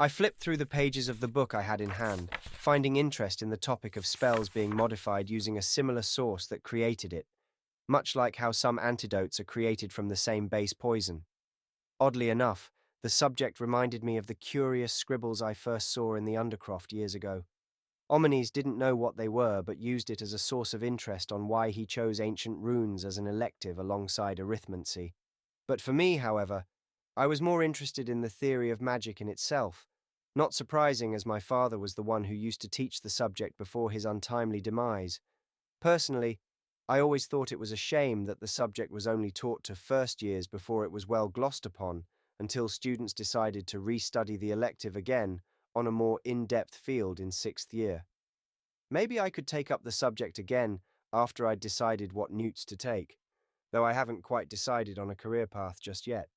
I flipped through the pages of the book I had in hand, finding interest in the topic of spells being modified using a similar source that created it, much like how some antidotes are created from the same base poison. Oddly enough, the subject reminded me of the curious scribbles I first saw in the Undercroft years ago. Omenes didn't know what they were, but used it as a source of interest on why he chose ancient runes as an elective alongside arithmancy. But for me, however, I was more interested in the theory of magic in itself, not surprising as my father was the one who used to teach the subject before his untimely demise. Personally, I always thought it was a shame that the subject was only taught to first years before it was well glossed upon, until students decided to restudy the elective again on a more in-depth field in sixth year. Maybe I could take up the subject again after I'd decided what newts to take, though I haven't quite decided on a career path just yet.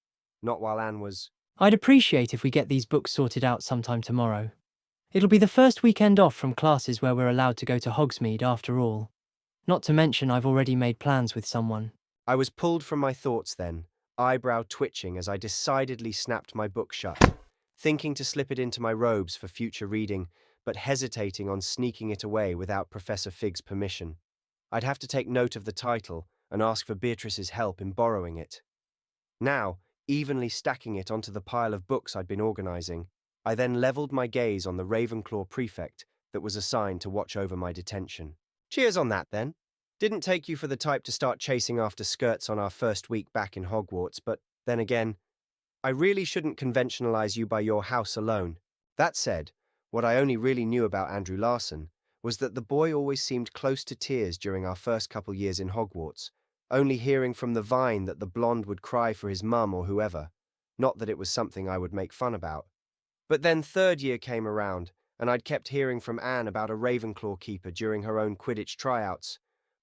Not while Anne was. I'd appreciate if we get these books sorted out sometime tomorrow. It'll be the first weekend off from classes where we're allowed to go to Hogsmeade after all. Not to mention I've already made plans with someone. I was pulled from my thoughts then, eyebrow twitching as I decidedly snapped my book shut, thinking to slip it into my robes for future reading, but hesitating on sneaking it away without Professor Fig's permission. I'd have to take note of the title and ask for Beatrice's help in borrowing it. Now, evenly stacking it onto the pile of books I'd been organizing, I then leveled my gaze on the Ravenclaw prefect that was assigned to watch over my detention. Cheers on that, then. Didn't take you for the type to start chasing after skirts on our first week back in Hogwarts, but then again, I really shouldn't conventionalize you by your house alone. That said, what I only really knew about Andrew Larson was that the boy always seemed close to tears during our first couple years in Hogwarts, only hearing from the vine that the blonde would cry for his mum or whoever, not that it was something I would make fun about. But then third year came around, and I'd kept hearing from Anne about a Ravenclaw keeper during her own Quidditch tryouts.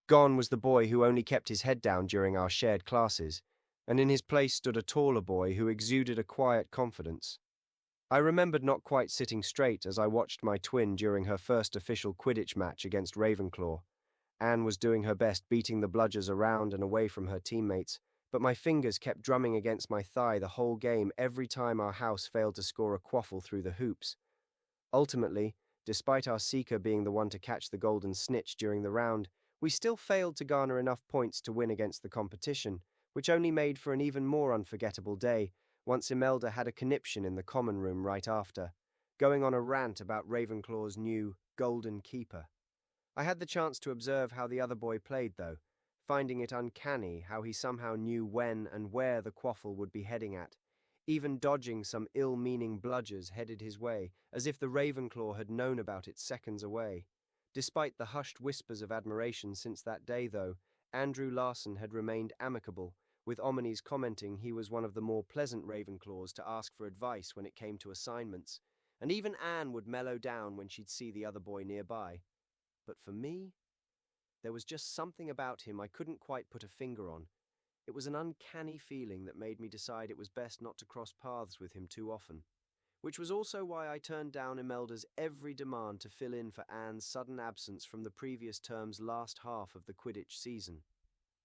Gone was the boy who only kept his head down during our shared classes, and in his place stood a taller boy who exuded a quiet confidence. I remembered not quite sitting straight as I watched my twin during her first official Quidditch match against Ravenclaw. Anne was doing her best beating the bludgers around and away from her teammates, but my fingers kept drumming against my thigh the whole game every time our house failed to score a quaffle through the hoops. Ultimately, despite our seeker being the one to catch the golden snitch during the round, we still failed to garner enough points to win against the competition, which only made for an even more unforgettable day once Imelda had a conniption in the common room right after, going on a rant about Ravenclaw's new golden keeper. I had the chance to observe how the other boy played, though, finding it uncanny how he somehow knew when and where the quaffle would be heading at, even dodging some ill-meaning bludgers headed his way, as if the Ravenclaw had known about it seconds away. Despite the hushed whispers of admiration since that day, though, Andrew Larson had remained amicable, with Omenes commenting he was one of the more pleasant Ravenclaws to ask for advice when it came to assignments, and even Anne would mellow down when she'd see the other boy nearby. But for me, there was just something about him I couldn't quite put a finger on. It was an uncanny feeling that made me decide it was best not to cross paths with him too often, which was also why I turned down Imelda's every demand to fill in for Anne's sudden absence from the previous term's last half of the Quidditch season.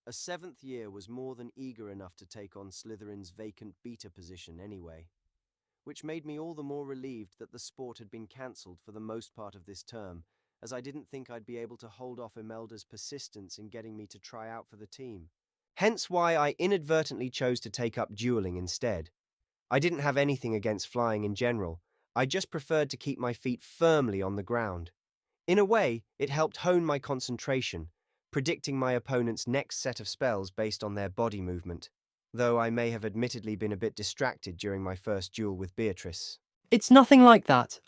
A seventh year was more than eager enough to take on Slytherin's vacant beta position anyway, which made me all the more relieved that the sport had been cancelled for the most part of this term, as I didn't think I'd be able to hold off Imelda's persistence in getting me to try out for the team. Hence why I inadvertently chose to take up dueling instead. I didn't have anything against flying in general, I just preferred to keep my feet firmly on the ground. In a way, it helped hone my concentration, predicting my opponent's next set of spells based on their body movement, though I may have admittedly been a bit distracted during my first duel with Beatrice. It's nothing like that.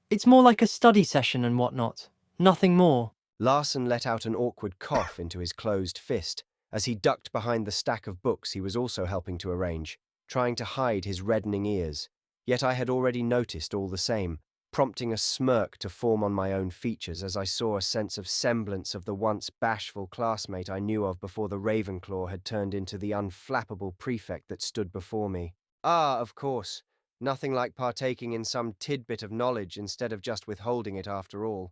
It's more like a study session and whatnot. Nothing more. Larson let out an awkward cough into his closed fist as he ducked behind the stack of books he was also helping to arrange, trying to hide his reddening ears. Yet I had already noticed all the same, prompting a smirk to form on my own features as I saw a sense of semblance of the once bashful classmate I knew of before the Ravenclaw had turned into the unflappable prefect that stood before me. Ah, of course, nothing like partaking in some tidbit of knowledge instead of just withholding it after all.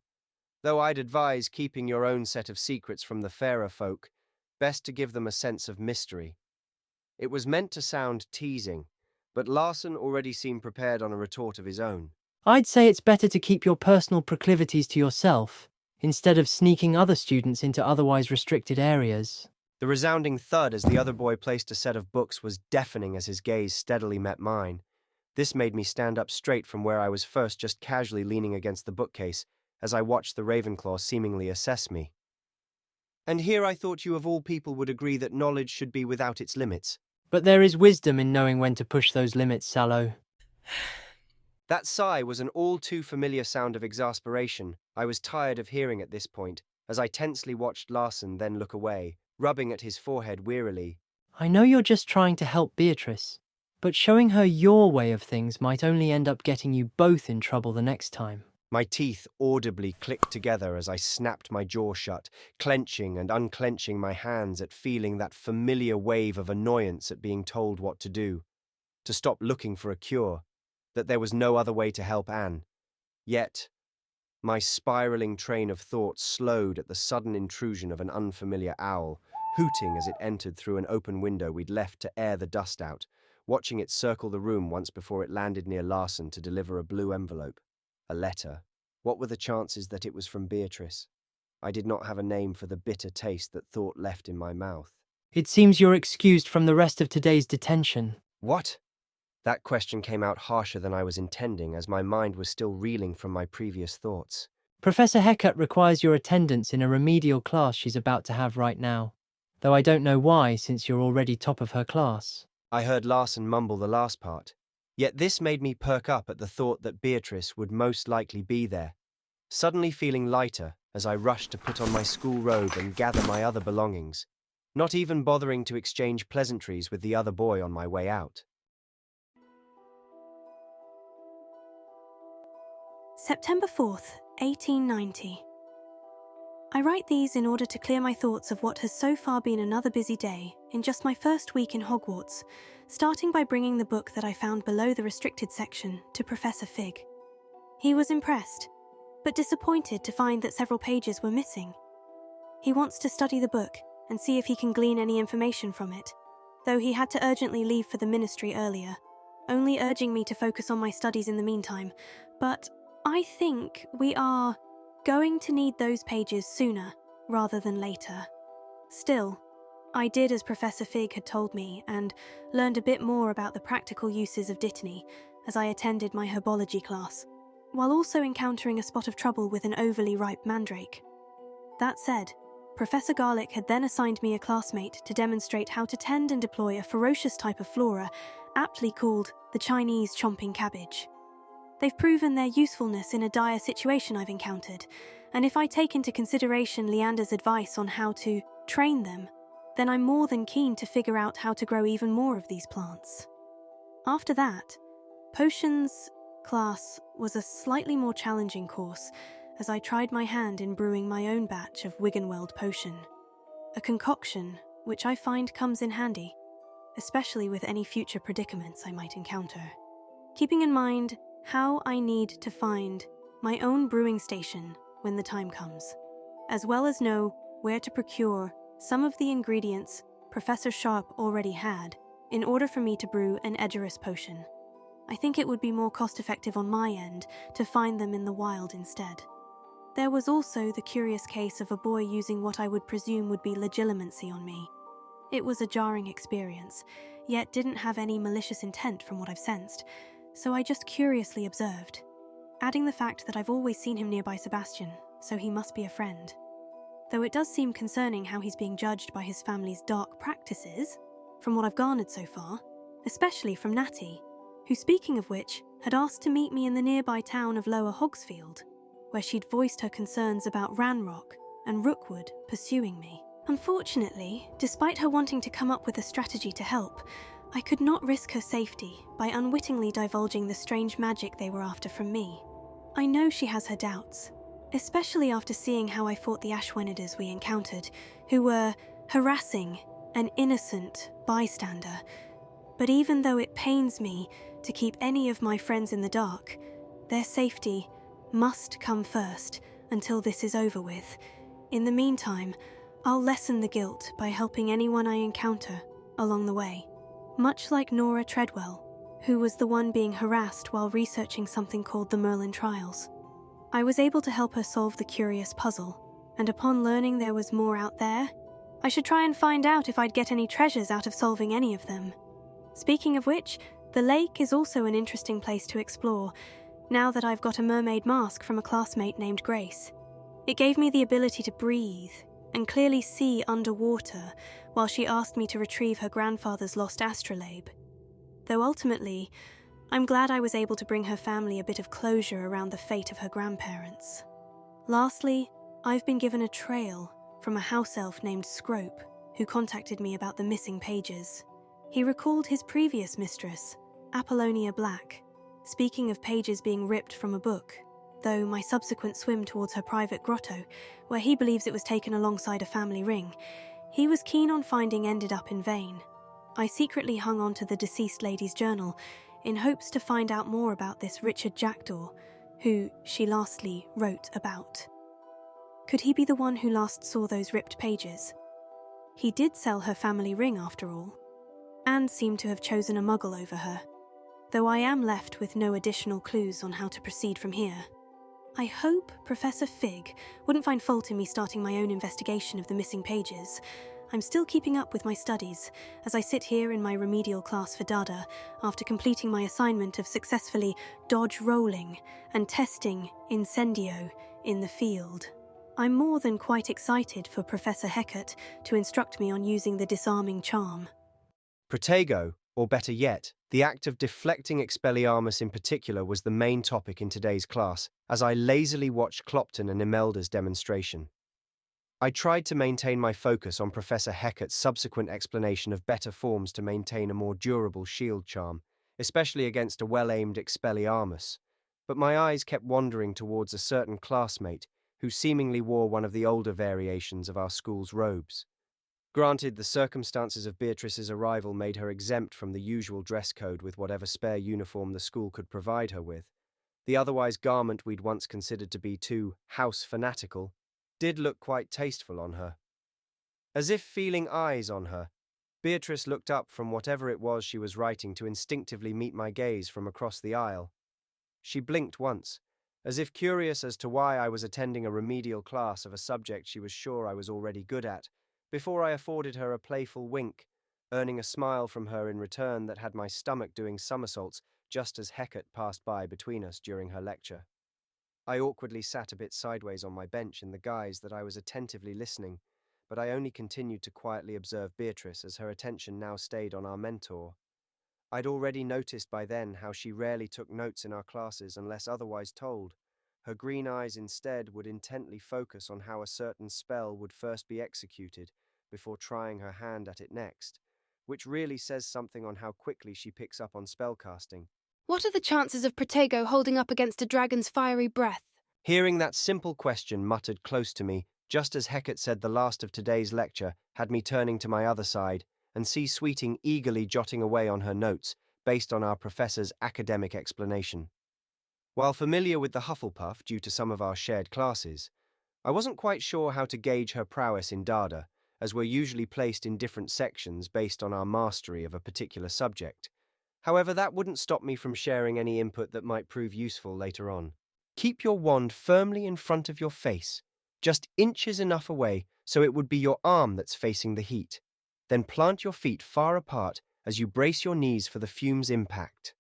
Though I'd advise keeping your own set of secrets from the fairer folk, best to give them a sense of mystery. It was meant to sound teasing, But Larson already seemed prepared on a retort of his own. I'd say it's better to keep your personal proclivities to yourself, instead of sneaking other students into otherwise restricted areas. The resounding thud as the other boy placed a set of books was deafening as his gaze steadily met mine. This made me stand up straight from where I was first just casually leaning against the bookcase as I watched the Ravenclaw seemingly assess me. And here I thought you of all people would agree that knowledge should be without its limits. But there is wisdom in knowing when to push those limits, Sallow. That sigh was an all too familiar sound of exasperation I was tired of hearing at this point, as I tensely watched Larson then look away, rubbing at his forehead wearily. I know you're just trying to help Beatrice, but showing her your way of things might only end up getting you both in trouble the next time. My teeth audibly clicked together as I snapped my jaw shut, clenching and unclenching my hands at feeling that familiar wave of annoyance at being told what to do, to stop looking for a cure, that there was no other way to help Anne. Yet, my spiraling train of thought slowed at the sudden intrusion of an unfamiliar owl, hooting as it entered through an open window we'd left to air the dust out, watching it circle the room once before it landed near Larson to deliver a blue envelope. A letter. What were the chances that it was from Beatrice? I did not have a name for the bitter taste that thought left in my mouth. It seems you're excused from the rest of today's detention. What? That question came out harsher than I was intending, as my mind was still reeling from my previous thoughts. Professor Hecat requires your attendance in a remedial class she's about to have right now, though I don't know why, since you're already top of her class. I heard Larson mumble the last part. Yet this made me perk up at the thought that Beatrice would most likely be there, suddenly feeling lighter as I rushed to put on my school robe and gather my other belongings, not even bothering to exchange pleasantries with the other boy on my way out. September 4th, 1890. I write these in order to clear my thoughts of what has so far been another busy day in just my first week in Hogwarts, starting by bringing the book that I found below the restricted section to Professor Fig. He was impressed, but disappointed to find that several pages were missing. He wants to study the book and see if he can glean any information from it, though he had to urgently leave for the ministry earlier, only urging me to focus on my studies in the meantime. But I think we are going to need those pages sooner rather than later. Still, I did as Professor Fig had told me and learned a bit more about the practical uses of D.A.D.A as I attended my herbology class, while also encountering a spot of trouble with an overly ripe mandrake. That said, Professor Garlick had then assigned me a classmate to demonstrate how to tend and deploy a ferocious type of flora, aptly called the Chinese chomping cabbage. They've proven their usefulness in a dire situation I've encountered, and if I take into consideration Leander's advice on how to train them, then I'm more than keen to figure out how to grow even more of these plants. After that, potions class was a slightly more challenging course, as I tried my hand in brewing my own batch of Wiggenweld potion, a concoction which I find comes in handy, especially with any future predicaments I might encounter. Keeping in mind how I need to find my own brewing station when the time comes, as well as know where to procure some of the ingredients Professor Sharp already had in order for me to brew an Edgerus potion. I think it would be more cost-effective on my end to find them in the wild instead. There was also the curious case of a boy using what I would presume would be legilimency on me. It was a jarring experience, yet didn't have any malicious intent from what I've sensed, so I just curiously observed, adding the fact that I've always seen him nearby Sebastian, so he must be a friend. Though it does seem concerning how he's being judged by his family's dark practices, from what I've garnered so far, especially from Natty, who, speaking of which, had asked to meet me in the nearby town of Lower Hogsfield, where she'd voiced her concerns about Ranrock and Rookwood pursuing me. Unfortunately, despite her wanting to come up with a strategy to help, I could not risk her safety by unwittingly divulging the strange magic they were after from me. I know she has her doubts, especially after seeing how I fought the Ashweniders we encountered, who were harassing an innocent bystander. But even though it pains me to keep any of my friends in the dark, their safety must come first until this is over with. In the meantime, I'll lessen the guilt by helping anyone I encounter along the way. Much like Nora Treadwell, who was the one being harassed while researching something called the Merlin Trials. I was able to help her solve the curious puzzle, and upon learning there was more out there, I should try and find out if I'd get any treasures out of solving any of them. Speaking of which, the lake is also an interesting place to explore, now that I've got a mermaid mask from a classmate named Grace. It gave me the ability to breathe and clearly see underwater while she asked me to retrieve her grandfather's lost astrolabe. Though ultimately, I'm glad I was able to bring her family a bit of closure around the fate of her grandparents. Lastly, I've been given a trail from a house elf named Scrope, who contacted me about the missing pages. He recalled his previous mistress, Apollonia Black, speaking of pages being ripped from a book, though my subsequent swim towards her private grotto, where he believes it was taken alongside a family ring, he was keen on finding ended up in vain. I secretly hung on to the deceased lady's journal in hopes to find out more about this Richard Jackdaw, who she lastly wrote about. Could he be the one who last saw those ripped pages? He did sell her family ring after all, and seemed to have chosen a muggle over her, though I am left with no additional clues on how to proceed from here. I hope Professor Fig wouldn't find fault in me starting my own investigation of the missing pages. I'm still keeping up with my studies as I sit here in my remedial class for D.A.D.A after completing my assignment of successfully dodge rolling and testing Incendio in the field. I'm more than quite excited for Professor Hecat to instruct me on using the disarming charm. Protego, or better yet, the act of deflecting Expelliarmus in particular was the main topic in today's class, as I lazily watched Clopton and Imelda's demonstration. I tried to maintain my focus on Professor Hecat's subsequent explanation of better forms to maintain a more durable shield charm, especially against a well-aimed Expelliarmus, but my eyes kept wandering towards a certain classmate who seemingly wore one of the older variations of our school's robes. Granted, the circumstances of Beatrice's arrival made her exempt from the usual dress code with whatever spare uniform the school could provide her with. The otherwise garment we'd once considered to be too house-fanatical did look quite tasteful on her. As if feeling eyes on her, Beatrice looked up from whatever it was she was writing to instinctively meet my gaze from across the aisle. She blinked once, as if curious as to why I was attending a remedial class of a subject she was sure I was already good at, before I afforded her a playful wink, earning a smile from her in return that had my stomach doing somersaults just as Hecat passed by between us during her lecture. I awkwardly sat a bit sideways on my bench in the guise that I was attentively listening, but I only continued to quietly observe Beatrice as her attention now stayed on our mentor. I'd already noticed by then how she rarely took notes in our classes unless otherwise told. Her green eyes instead would intently focus on how a certain spell would first be executed before trying her hand at it next, which really says something on how quickly she picks up on spellcasting. What are the chances of Protego holding up against a dragon's fiery breath? Hearing that simple question muttered close to me, just as Hecat said the last of today's lecture, had me turning to my other side and see Sweeting eagerly jotting away on her notes based on our professor's academic explanation. While familiar with the Hufflepuff due to some of our shared classes, I wasn't quite sure how to gauge her prowess in D.A.D.A, as we're usually placed in different sections based on our mastery of a particular subject. However, that wouldn't stop me from sharing any input that might prove useful later on. Keep your wand firmly in front of your face, just inches enough away so it would be your arm that's facing the heat. Then plant your feet far apart as you brace your knees for the fume's impact.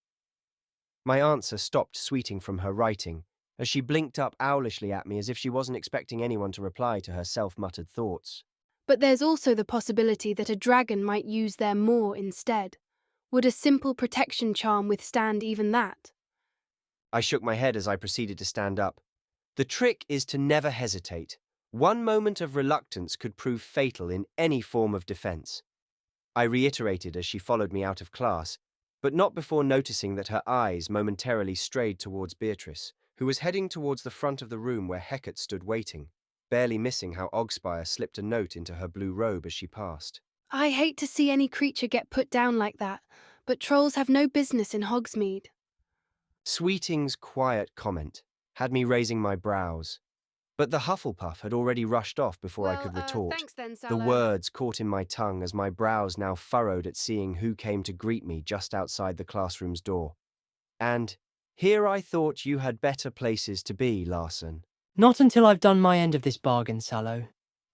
My answer stopped Sweeting from her writing, as she blinked up owlishly at me as if she wasn't expecting anyone to reply to her self-muttered thoughts. But there's also the possibility that a dragon might use their maw instead. Would a simple protection charm withstand even that? I shook my head as I proceeded to stand up. The trick is to never hesitate. One moment of reluctance could prove fatal in any form of defense. I reiterated as she followed me out of class, but not before noticing that her eyes momentarily strayed towards Beatrice, who was heading towards the front of the room where Hecat stood waiting, barely missing how Ogspire slipped a note into her blue robe as she passed. I hate to see any creature get put down like that, but trolls have no business in Hogsmeade. Sweeting's quiet comment had me raising my brows, But the Hufflepuff had already rushed off before I Well, could retort. thanks then, The Sallow. words caught in my tongue as my brows now furrowed at seeing who came to greet me just outside the classroom's door. And here I thought you had better places to be, Larson. Not until I've done my end of this bargain, Sallow.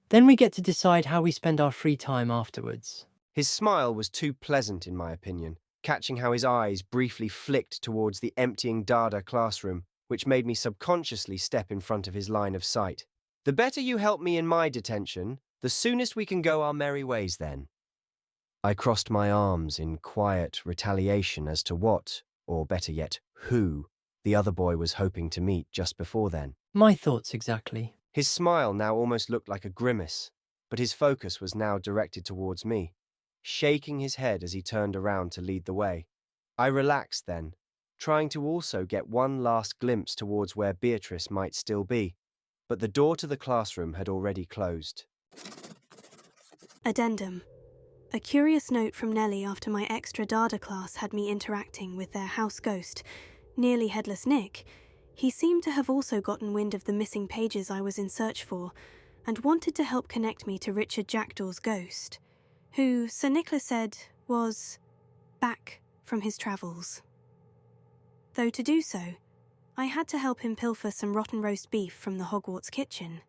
Then we get to decide how we spend our free time afterwards. His smile was too pleasant in my opinion, catching how his eyes briefly flicked towards the emptying D.A.D.A classroom, which made me subconsciously step in front of his line of sight. The better you help me in my detention, the soonest we can go our merry ways then. I crossed my arms in quiet retaliation as to what, or better yet, who, the other boy was hoping to meet just before then. My thoughts exactly. His smile now almost looked like a grimace, but his focus was now directed towards me, shaking his head as he turned around to lead the way. I relaxed then, trying to also get one last glimpse towards where Beatrice might still be, but the door to the classroom had already closed. Addendum. A curious note from Nellie after my extra D.A.D.A class had me interacting with their house ghost, nearly headless Nick. He seemed to have also gotten wind of the missing pages I was in search for, and wanted to help connect me to Richard Jackdaw's ghost, who, Sir Nicholas said, was back from his travels. Though to do so, I had to help him pilfer some rotten roast beef from the Hogwarts kitchen.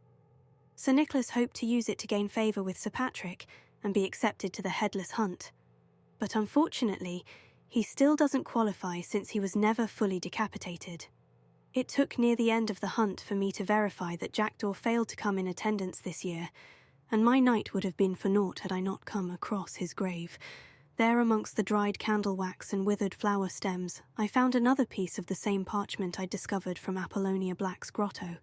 Sir Nicholas hoped to use it to gain favour with Sir Patrick and be accepted to the Headless Hunt. But unfortunately, he still doesn't qualify since he was never fully decapitated. It took near the end of the hunt for me to verify that Jackdaw failed to come in attendance this year, and my night would have been for naught had I not come across his grave. There amongst the dried candle wax and withered flower stems, I found another piece of the same parchment I'd discovered from Apollonia Black's grotto,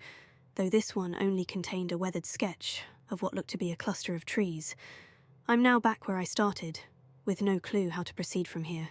though this one only contained a weathered sketch of what looked to be a cluster of trees. I'm now back where I started, with no clue how to proceed from here.